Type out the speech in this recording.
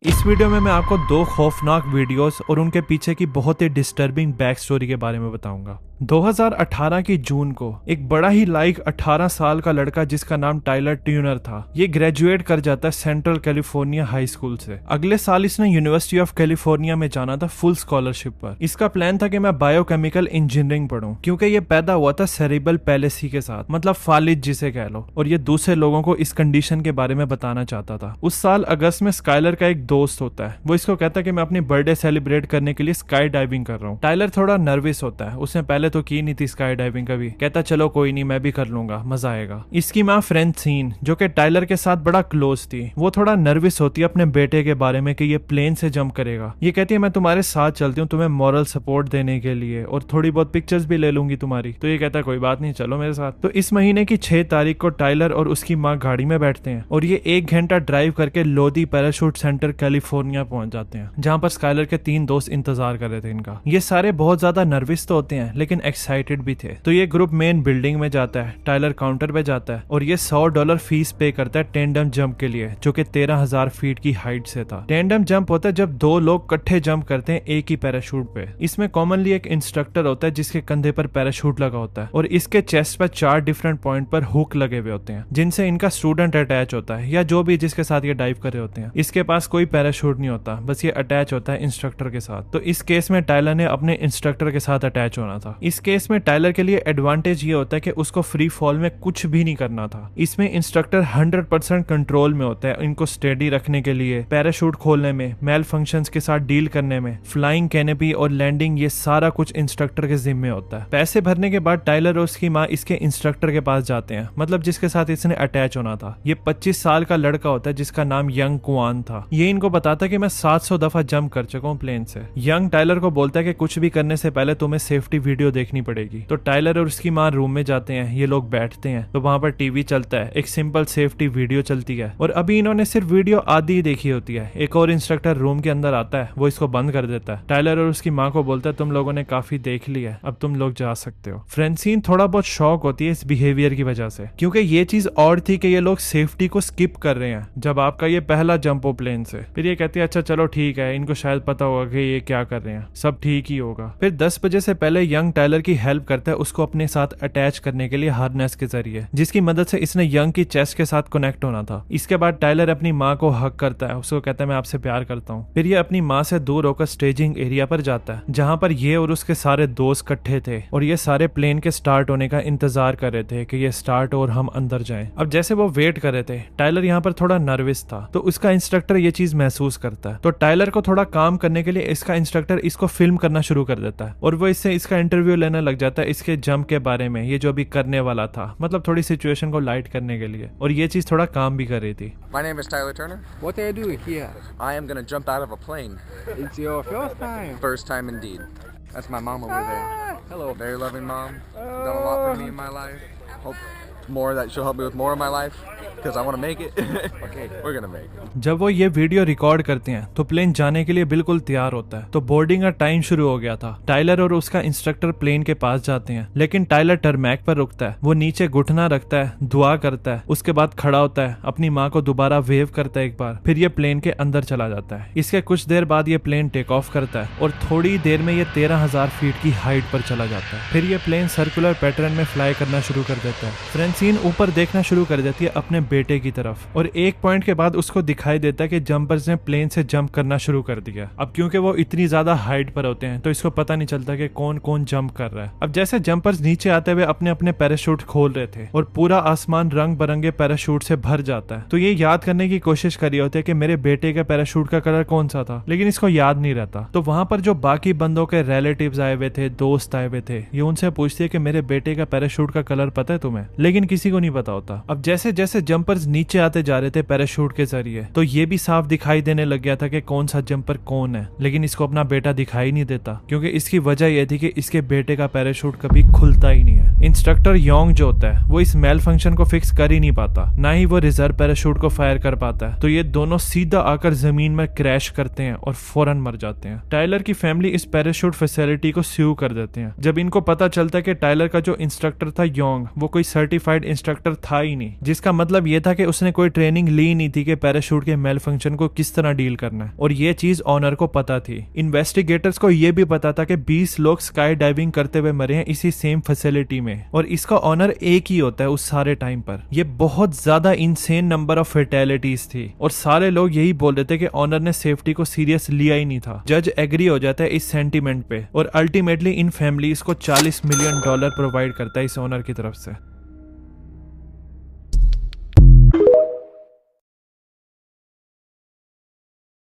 इस वीडियो में मैं आपको दो खौफनाक वीडियोस और उनके पीछे की बहुत ही डिस्टर्बिंग बैक स्टोरी के बारे में बताऊंगा। 2018 की जून को एक बड़ा ही 18 साल का लड़का जिसका नाम टाइलर ट्यूनर था, ये ग्रेजुएट कर जाता है सेंट्रल कैलिफोर्निया हाई स्कूल से। अगले साल इसने यूनिवर्सिटी ऑफ कैलिफोर्निया में जाना था फुल स्कॉलरशिप पर। इसका प्लान था कि मैं बायोकेमिकल इंजीनियरिंग पढूं, क्योंकि ये पैदा हुआ था सेरिब्रल पैलेसी के साथ, मतलब फालिज जिसे कह लो, और ये दूसरे लोगों को इस कंडीशन के बारे में बताना चाहता था। उस साल अगस्त में स्काइलर का एक दोस्त होता है, वो इसको कहता है कि मैं अपनी बर्थडे सेलिब्रेट करने के लिए स्काई डाइविंग कर रहा हूँ। टाइलर थोड़ा नर्वस होता है, उसने पहले तो की नहीं थी स्काई डाइविंग कभी। कहता चलो कोई नहीं, मैं भी कर लूंगा, मजा आएगा। इसकी माँ फ्रेंसीन, जो कि टाइलर के साथ बड़ा क्लोज थी, वो थोड़ा नर्वस होती है अपने बेटे के बारे में कि ये प्लेन से जंप करेगा। ये कहती है मैं तुम्हारे साथ चलती हूँ तुम्हें मॉरल सपोर्ट देने के लिए, और थोड़ी बहुत पिक्चर्स भी ले लूंगी तुम्हारी। तो ये कहता है कोई बात नहीं, चलो मेरे साथ। तो इस महीने की 6 तारीख को टाइलर और उसकी माँ गाड़ी में बैठते हैं और ये 1 घंटा ड्राइव करके लोदी पैराशूट सेंटर कैलिफोर्निया पहुंच जाते हैं, जहाँ पर स्काइलर के 3 दोस्त इंतजार कर रहे थे इनका। ये सारे बहुत ज्यादा नर्वस तो होते हैं लेकिन एक्साइटेड भी थे। तो ये ग्रुप मेन बिल्डिंग में जाता है, टाइलर काउंटर पे जाता है और ये $100 फीस पे करता है टेंडम जंप के लिए, जो कि 13,000 फीट की हाइट से था। टेंडम जंप होता है जब 2 लोग इकट्ठे जंप करते हैं एक ही पैराशूट पे। इसमें कॉमनली एक इंस्ट्रक्टर होता है जिसके कंधे पर पैराशूट लगा होता है और इसके चेस्ट पर 4 डिफरेंट पॉइंट पर हुक लगे हुए होते हैं, जिनसे इनका स्टूडेंट अटैच होता है या जो भी जिसके साथ ये डाइव कर रहे होते हैं। इसके पास कोई पैराशूट नहीं होता, बस ये अटैच होता है इंस्ट्रक्टर के साथ। तो इस केस में टाइलर ने अपने इंस्ट्रक्टर के साथ अटैच होना था। इस केस में टाइलर के लिए एडवांटेज ये होता है कि उसको फ्री फॉल में कुछ भी नहीं करना था। इसमें इंस्ट्रक्टर 100% कंट्रोल में होता है, इनको स्टेडी रखने के लिए, पैराशूट खोलने में, मेल फंक्शंस के साथ डील करने में, फ्लाइंग कैनोपी और लैंडिंग, ये सारा कुछ इंस्ट्रक्टर के जिम्मे होता है। पैसे भरने के बाद टाइलर और उसकी माँ इसके इंस्ट्रक्टर के पास जाते हैं, मतलब जिसके साथ इसने अटैच होना था। ये 25 साल का लड़का होता है जिसका नाम यंग कुआन था। ये इनको बताता है कि मैं 700 दफा जंप कर चुका हूँ प्लेन से। यंग टाइलर को बोलता है कि कुछ भी करने से पहले तुम्हें सेफ्टी वीडियो देखनी पड़ेगी। तो टाइलर और उसकी माँ रूम में जाते हैं, ये लोग बैठते हैं, तो वहां पर टीवी चलता है, एक सिंपल सेफ्टी वीडियो चलती है और अभी इन्होंने सिर्फ वीडियो आधी ही देखी होती है। एक और इंस्ट्रक्टर रूम के अंदर आता है, वो इसको बंद कर देता है। टाइलर और उसकी माँ को बोलता है तुम लोगों ने काफी देख लिया है, अब तुम लोग जा सकते हो। फ्रेंसीन थोड़ा बहुत शॉक होती है इस बिहेवियर की वजह से, क्योंकि ये चीज और थी कि ये लोग सेफ्टी को स्किप कर रहे हैं जब आपका ये पहला जंप हो प्लेन से। फिर ये कहती है अच्छा चलो ठीक है, इनको शायद पता होगा कि ये क्या कर रहे हैं, सब ठीक ही होगा। फिर 10 बजे से पहले यंग टाइलर की हेल्प करता है उसको अपने साथ अटैच करने के लिए हार्नेस के जरिए, जिसकी मदद से इसने यंग की चेस्ट के साथ कनेक्ट होना था। इसके बाद टाइलर अपनी माँ को हक करता है, उसको कहता है मैं आपसे प्यार करता हूँ। फिर ये अपनी माँ से दूर होकर स्टेजिंग एरिया पर जाता है, जहाँ पर ये और उसके सारे दोस्त इकट्ठे थे और ये सारे प्लेन के स्टार्ट होने का इंतजार कर रहे थे कि ये स्टार्ट और हम अंदर जाएं। अब जैसे वो वेट कर रहे थे, टाइलर यहाँ पर थोड़ा नर्वस था, तो उसका इंस्ट्रक्टर ये चीज महसूस करता है। तो टाइलर को थोड़ा काम करने के लिए इसका इंस्ट्रक्टर इसको फिल्म करना शुरू कर देता है और वो इससे इसका इंटरव्यू लेने लग जाता है इसके जंप के बारे में, ये जो अभी करने वाला था, मतलब थोड़ी सिचुएशन को लाइट करने के लिए, और ये चीज थोड़ा काम भी कर रही थी। My name is Tyler Turner. What are you doing here? I am gonna jump out of a plane. It's your first time. First time indeed. That's my mom over there. Hello. Very loving mom. Done a lot for me in my life. Hope more that she'll help me with more of my life. Because I want to make it. Okay, we're gonna make it. जब वो ये video record करते हैं तो plane जाने के लिए बिल्कुल तैयार होता है। तो बोर्डिंग का टाइम शुरू हो गया था। टाइलर और उसका इंस्ट्रक्टर प्लेन के पास जाते हैं, लेकिन टाइलर टरमैक पर रुकता है। वो नीचे घुटना रखता है, दुआ करता है, उसके बाद खड़ा होता है, अपनी माँ को दोबारा वेव करता है एक बार, फिर ये प्लेन के अंदर चला जाता है। इसके कुछ देर बाद ये प्लेन टेक ऑफ करता है और थोड़ी देर में ये 13,000 फीट की हाइट पर चला जाता है। फिर ये प्लेन सर्कुलर पैटर्न में फ्लाई करना शुरू कर देता है। फ्रेंसीन ऊपर देखना शुरू कर देती है अपने बेटे की तरफ, और एक पॉइंट के बाद उसको दिखाई देता है कि जंपर्स ने प्लेन से जंप करना शुरू कर दिया। अब क्योंकि वो इतनी ज्यादा हाइट पर होते हैं तो इसको पता नहीं चलता कि कौन कौन जंप कर रहा है। अब जैसे जंपर्स नीचे आते हुए अपने अपने पैराशूट खोल रहे थे और पूरा आसमान रंग बिरंगे पैराशूट से भर जाता है, तो ये याद करने की कोशिश कर रही होती है कि मेरे बेटे के पैराशूट का कलर कौन सा था, लेकिन इसको याद नहीं रहता। तो वहां पर जो बाकी बंदों के रिलेटिव्स आए हुए थे, दोस्त आए हुए थे, ये उनसे पूछती है कि मेरे बेटे का पैराशूट का कलर पता है तुम्हें, लेकिन किसी को नहीं पता होता। अब जैसे जैसे जंपर्स नीचे आते जा रहे थे पैराशूट के जरिए, तो ये भी साफ दिखाई देने लग गया था कि कौन सा जंपर कौन है, लेकिन इसको अपना बेटा दिखाई नहीं देता, क्योंकि इसकी वजह यह थी कि इसके बेटे का पैराशूट कभी खुलता ही नहीं है। इंस्ट्रक्टर योंग जो होता है वो इस मेल फंक्शन को फिक्स कर ही नहीं पाता, ना ही वो रिजर्व पैराशूट को फायर कर पाता है। तो ये दोनों सीधा आकर जमीन में क्रैश करते हैं और फौरन मर जाते हैं। टाइलर की फैमिली इस पैराशूट फैसिलिटी को स्यू कर देते हैं। जब इनको पता चलता है कि टाइलर का जो इंस्ट्रक्टर था योंग, वो कोई सर्टिफाइड सर्टिफाइड इंस्ट्रक्टर था ही नहीं, जिसका मतलब ये था कि उसने कोई ट्रेनिंग ली नहीं थी कि पैराशूट के मेल फंक्शन को किस तरह डील करना है, और ये चीज ऑनर को पता थी। इन्वेस्टिगेटर्स को ये भी पता था कि 20 लोग स्काई डाइविंग करते हुए मरे हैं इसी सेम फैसिलिटी में, और इसका ऑनर एक ही होता है उस सारे टाइम पर। ये बहुत ज्यादा इनसेन नंबर ऑफ फेटेलिटीज थी, और सारे लोग यही बोल रहे थे कि ऑनर ने सेफ्टी को सीरियस लिया ही नहीं था। जज एग्री हो जाता है इस सेंटीमेंट पे, और अल्टीमेटली इन फैमिलीज को $40 मिलियन प्रोवाइड करता है इस ऑनर की तरफ से।